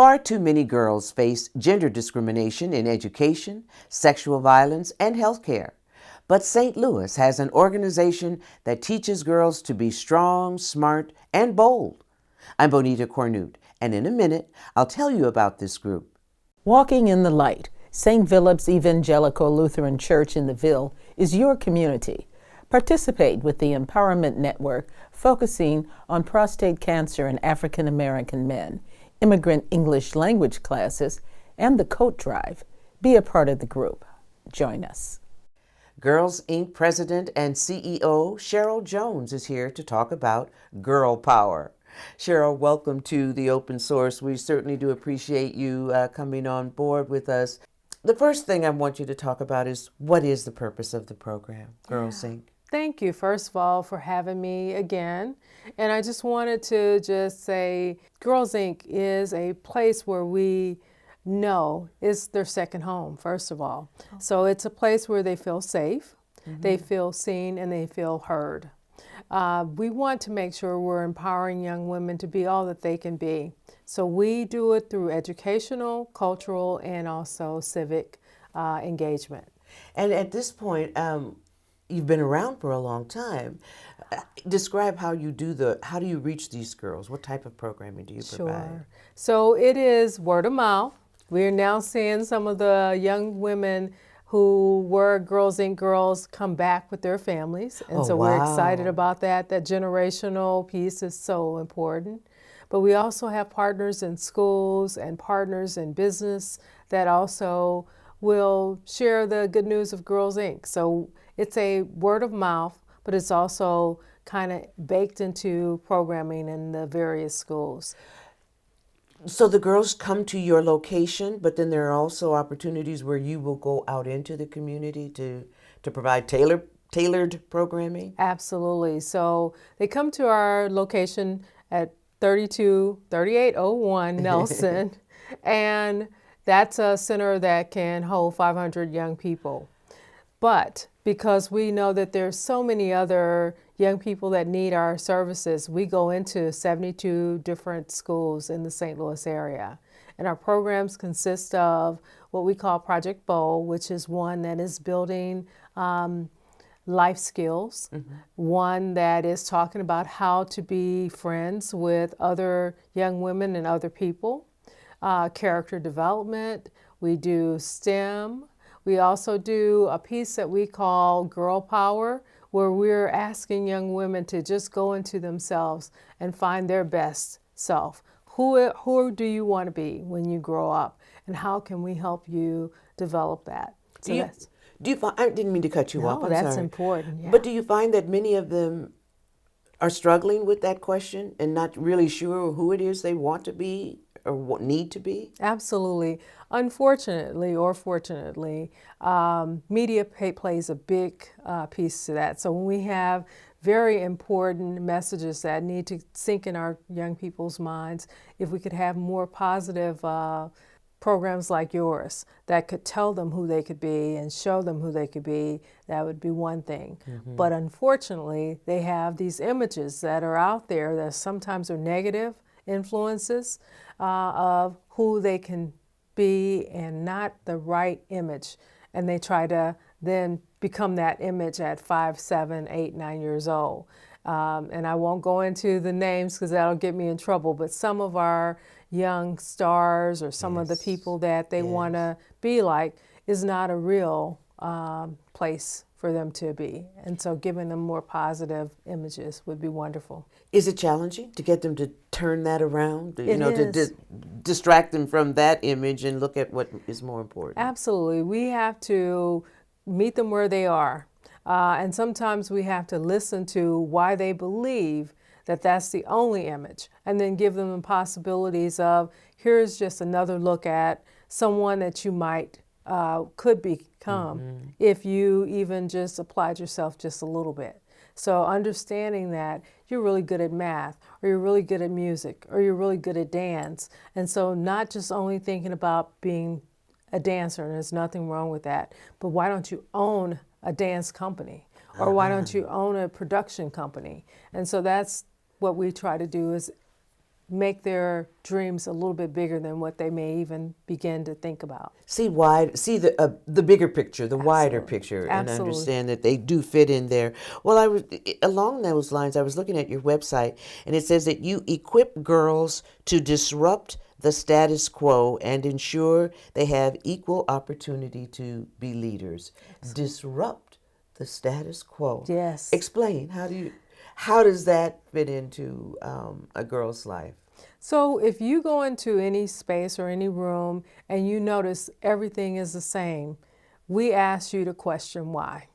Far too many girls face gender discrimination in education, sexual violence, and healthcare. But St. Louis has an organization that teaches girls to be strong, smart, and bold. I'm Bonita Cornute, and in a minute, I'll tell you about this group. Walking in the Light, St. Philip's Evangelical Lutheran Church in the Ville is your community. Participate with the Empowerment Network, focusing on prostate cancer in African American men, immigrant English language classes, and the coat drive. Be a part of the group. Join us. Girls Inc. President and CEO Cheryl Jones is here to talk about girl power. Cheryl, welcome to the Open Source. We certainly do appreciate you coming on board with us. The first thing I want you to talk about is, what is the purpose of the program, Girls Inc.? Thank you, first of all, for having me again. And I just wanted to just say Girls Inc. is a place where we know it's their second home, first of all. So it's a place where they feel safe, they feel seen, and they feel heard. We want to make sure we're empowering young women to be all that they can be. So we do it through educational, cultural, and also civic engagement. And at this point, you've been around for a long time. Describe how you how do you reach these girls? What type of programming do you provide? Sure. So it is word of mouth. We're now seeing some of the young women who were Girls Inc. girls come back with their families. And so we're excited about that. That generational piece is so important. But we also have partners in schools and partners in business that also will share the good news of Girls Inc. So it's a word of mouth, but it's also kind of baked into programming in the various schools. So the girls come to your location, but then there are also opportunities where you will go out into the community to provide tailored programming? Absolutely. So they come to our location at 3801 Nelson, and that's a center that can hold 500 young people. But because we know that there's so many other young people that need our services, we go into 72 different schools in the St. Louis area. And our programs consist of what we call Project Bold, which is one that is building life skills, one that is talking about how to be friends with other young women and other people, character development. We do STEM. We also do a piece that we call Girl Power, where we're asking young women to just go into themselves and find their best self. Who do you want to be when you grow up, and how can we help you develop that? So do you find, I didn't mean to cut you off. No, that's important. Yeah. But do you find that many of them are struggling with that question and not really sure who it is they want to be or what need to be? Absolutely. Unfortunately or fortunately, media plays a big piece to that. So when we have very important messages that need to sink in our young people's minds, if we could have more positive programs like yours that could tell them who they could be and show them who they could be, that would be one thing. But unfortunately, they have these images that are out there that sometimes are negative influences of who they can be and not the right image. And they try to then become that image at 5, 7, 8, 9 years old. And I won't go into the names because that'll get me in trouble, but some of our young stars or some of the people that they want to be like is not a real place for them to be. And so giving them more positive images would be wonderful. Is it challenging to get them to turn that around? It is. To distract them from that image and look at what is more important? Absolutely. We have to meet them where they are. And sometimes we have to listen to why they believe that that's the only image, and then give them the possibilities of, here's just another look at someone that you might could become if you even just applied yourself just a little bit. So understanding that you're really good at math, or you're really good at music, or you're really good at dance. And so not just only thinking about being a dancer, and there's nothing wrong with that, but why don't you own a dance company? Or why don't you own a production company? And so that's what we try to do, is make their dreams a little bit bigger than what they may even begin to think about. See the bigger picture, the wider Absolutely. picture, and Absolutely. understand that they do fit in there. Well, I was along those lines. I was looking at your website, and it says that you equip girls to disrupt the status quo and ensure they have equal opportunity to be leaders. Disrupt the status quo. Yes. Explain how does that fit into a girl's life? So if you go into any space or any room and you notice everything is the same, we ask you to question why.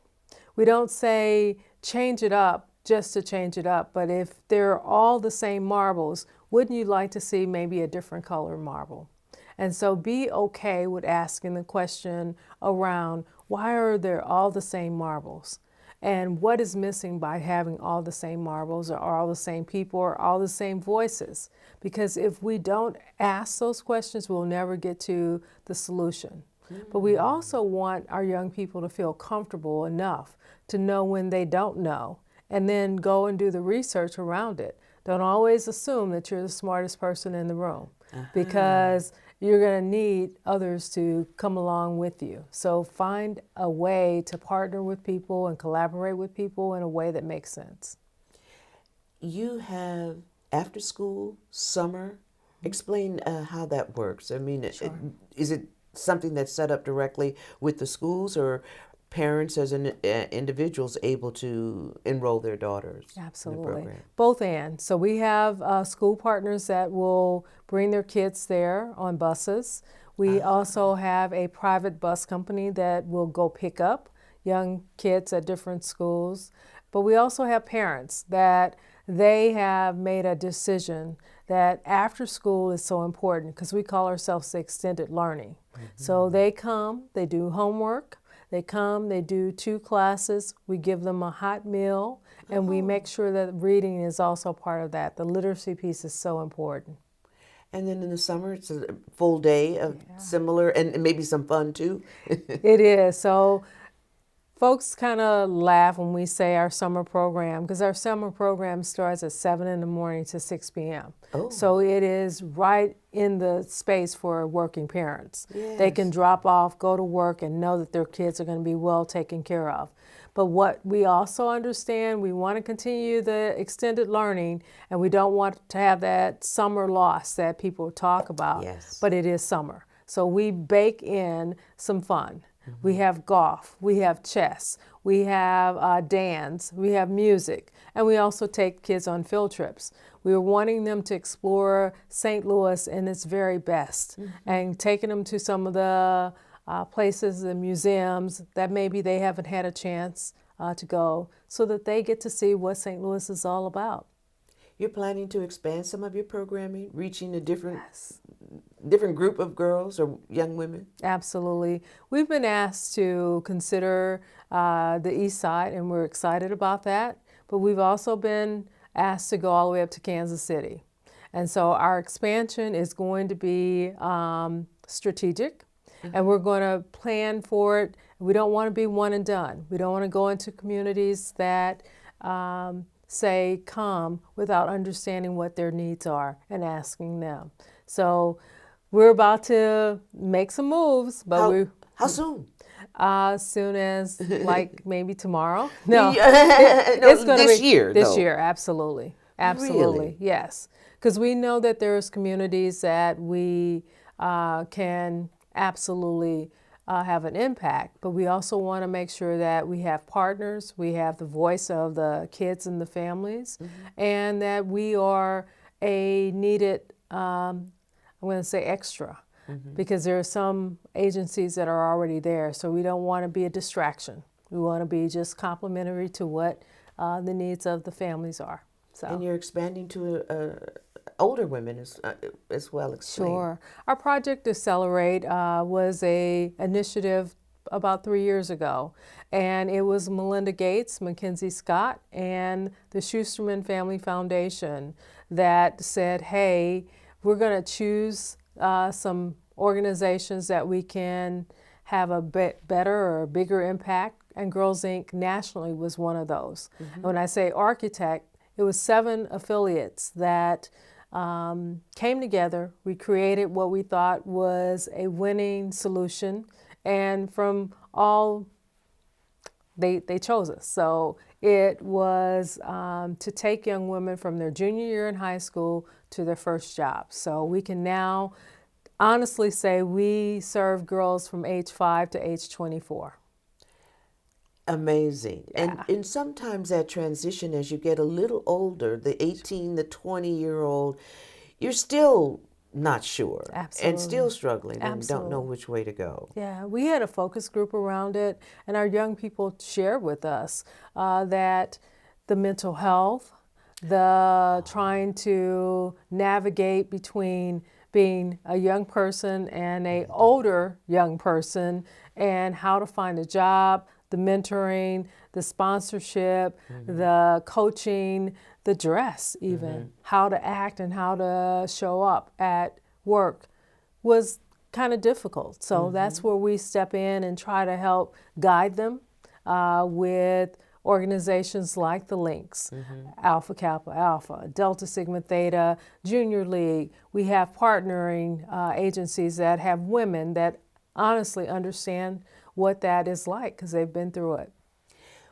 We don't say change it up just to change it up, but if they're all the same marbles, wouldn't you like to see maybe a different color marble? And so be okay with asking the question around why are there all the same marbles? And what is missing by having all the same marbles or all the same people or all the same voices? Because if we don't ask those questions, we'll never get to the solution. But we also want our young people to feel comfortable enough to know when they don't know and then go and do the research around it. Don't always assume that you're the smartest person in the room because you're going to need others to come along with you. So find a way to partner with people and collaborate with people in a way that makes sense. You have after school, summer. Explain how that works. I mean, is it something that's set up directly with the schools, or parents as individuals able to enroll their daughters Absolutely. in the program? Both and. So we have school partners that will bring their kids there on buses. We also have a private bus company that will go pick up young kids at different schools. But we also have parents that they have made a decision that after school is so important because we call ourselves extended learning. So they come, they do homework, they come, they do 2 classes, we give them a hot meal, and we make sure that reading is also part of that. The literacy piece is so important. And then in the summer, it's a full day of similar, and maybe some fun too. It is. So folks kind of laugh when we say our summer program because our summer program starts at 7 in the morning to 6 p.m. Oh. So it is right in the space for working parents. Yes. They can drop off, go to work, and know that their kids are going to be well taken care of. But what we also understand, we want to continue the extended learning, and we don't want to have that summer loss that people talk about. Yes. But it is summer. So we bake in some fun. We have golf, we have chess, we have dance, we have music, and we also take kids on field trips. We are wanting them to explore St. Louis in its very best and taking them to some of the places and museums that maybe they haven't had a chance to go so that they get to see what St. Louis is all about. You're planning to expand some of your programming, reaching a different group of girls or young women? Absolutely. We've been asked to consider the East Side, and we're excited about that. But we've also been asked to go all the way up to Kansas City. And so our expansion is going to be strategic, and we're going to plan for it. We don't want to be one and done. We don't want to go into communities that say come without understanding what their needs are and asking them. So we're about to make some moves, but how soon? As soon as like maybe tomorrow. No, No, it's going to this be year. This though. year, absolutely, absolutely, Really? yes. Because we know that there's communities that we can absolutely have an impact, but we also want to make sure that we have partners, we have the voice of the kids and the families, and that we are a needed, I'm going to say extra, because there are some agencies that are already there, so we don't want to be a distraction. We want to be just complementary to what the needs of the families are. So. And you're expanding to older women as well. Explain. Sure. Our Project Accelerate was a initiative about 3 years ago, and it was Melinda Gates, Mackenzie Scott, and the Schusterman Family Foundation that said, hey, we're going to choose some organizations that we can have a better or a bigger impact, and Girls Inc. nationally was one of those. And when I say architect, it was 7 affiliates that came together. We created what we thought was a winning solution, and from all they chose us. So it was to take young women from their junior year in high school to their first job. So we can now honestly say we serve girls from age 5 to age 24. Amazing. Yeah. And sometimes that transition as you get a little older, the 18, the 20-year-old, you're still not sure and Absolutely. still struggling and don't know Absolutely. which way to go. Yeah, we had a focus group around it, and our young people shared with us that the mental health, the trying to navigate between being a young person and a older young person, and how to find a job, the mentoring, the sponsorship, the coaching, the dress, even how to act and how to show up at work was kind of difficult. So that's where we step in and try to help guide them with organizations like the Links, Alpha Kappa Alpha, Delta Sigma Theta, Junior League. We have partnering agencies that have women that honestly understand what that is like because they've been through it.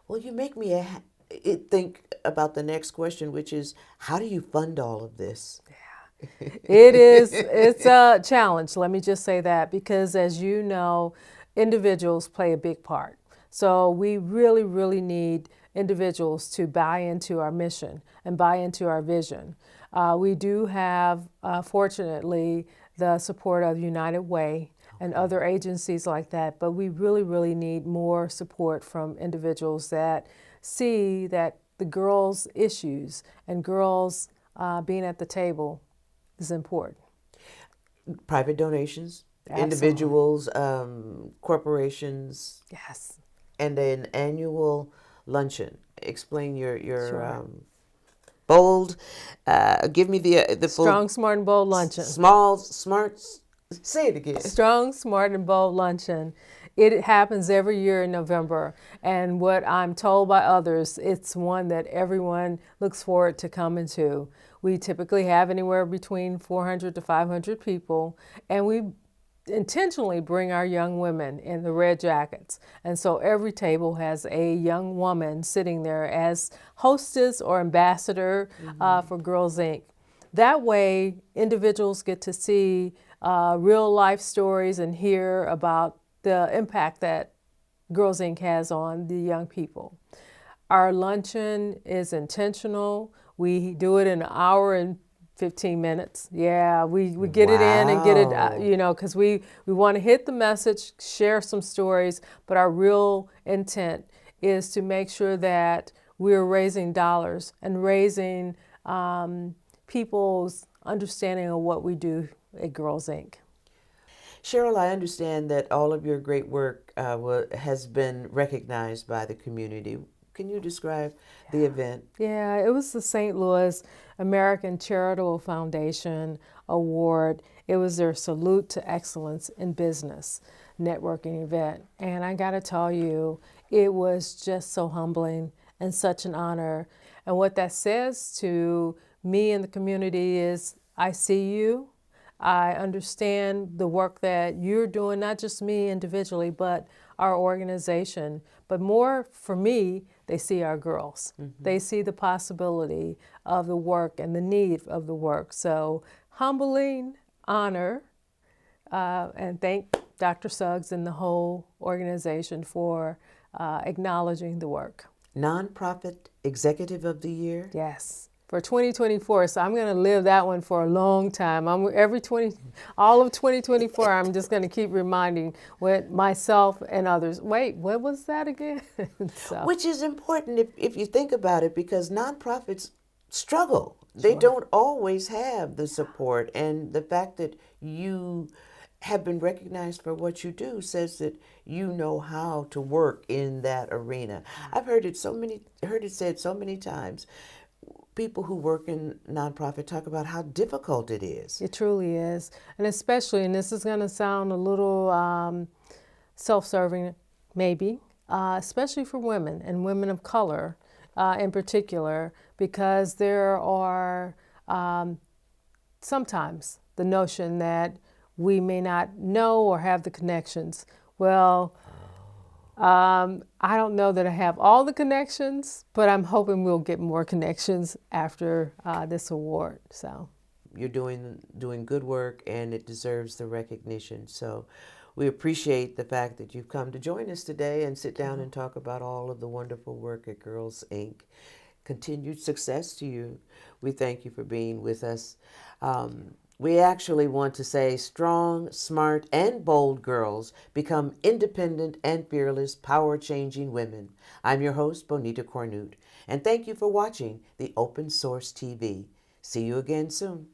Well, you make me think about the next question, which is how do you fund all of this? It's a challenge, let me just say that, because as you know, individuals play a big part. So we really, really need individuals to buy into our mission and buy into our vision. We do have, fortunately, the support of United Way and other agencies like that, but we really, really need more support from individuals that see that the girls' issues and girls being at the table is important. Private donations, Absolutely. individuals, corporations, Yes. and an annual luncheon. Explain your Sure. bold. Give me the full Strong, smart, and bold luncheon. small, smart. Say it again. Strong, smart, and bold luncheon. It happens every year in November, and what I'm told by others, it's one that everyone looks forward to coming to. We typically have anywhere between 400 to 500 people, and we intentionally bring our young women in the red jackets. And so every table has a young woman sitting there as hostess or ambassador for Girls Inc. That way, individuals get to see real life stories and hear about the impact that Girls Inc. has on the young people. Our luncheon is intentional. We do it in an hour and 15 minutes. Yeah, we get it in and get it, Wow. because we want to hit the message, share some stories, but our real intent is to make sure that we're raising dollars and raising people's understanding of what we do at Girls Inc. Cheryl, I understand that all of your great work has been recognized by the community. Can you describe the event? Yeah, it was the St. Louis American Charitable Foundation Award. It was their Salute to Excellence in Business networking event. And I got to tell you, it was just so humbling and such an honor. And what that says to me and the community is I see you. I understand the work that you're doing, not just me individually, but our organization. But more for me, they see our girls. They see the possibility of the work and the need of the work. So humbling, honor, and thank Dr. Suggs and the whole organization for acknowledging the work. Nonprofit Executive of the Year? Yes. For 2024, so I'm going to live that one for a long time. All of 2024, I'm just going to keep reminding myself and others. Wait, what was that again? So, Which is important if you think about it, because nonprofits struggle. They don't always have the support, and the fact that you have been recognized for what you do says that you know how to work in that arena. I've heard it said so many times. People who work in nonprofit talk about how difficult it is. it truly is, and especially, and this is going to sound a little self-serving, maybe, especially for women and women of color in particular, because there are sometimes the notion that we may not know or have the connections. Well, I don't know that I have all the connections, but I'm hoping we'll get more connections after this award. So you're doing good work, and it deserves the recognition. So we appreciate the fact that you've come to join us today and sit down and talk about all of the wonderful work at Girls Inc. Continued success to you. We thank you for being with us. We actually want to say strong, smart, and bold girls become independent and fearless, power-changing women. I'm your host, Bonita Cornute, and thank you for watching the Open Source TV. See you again soon.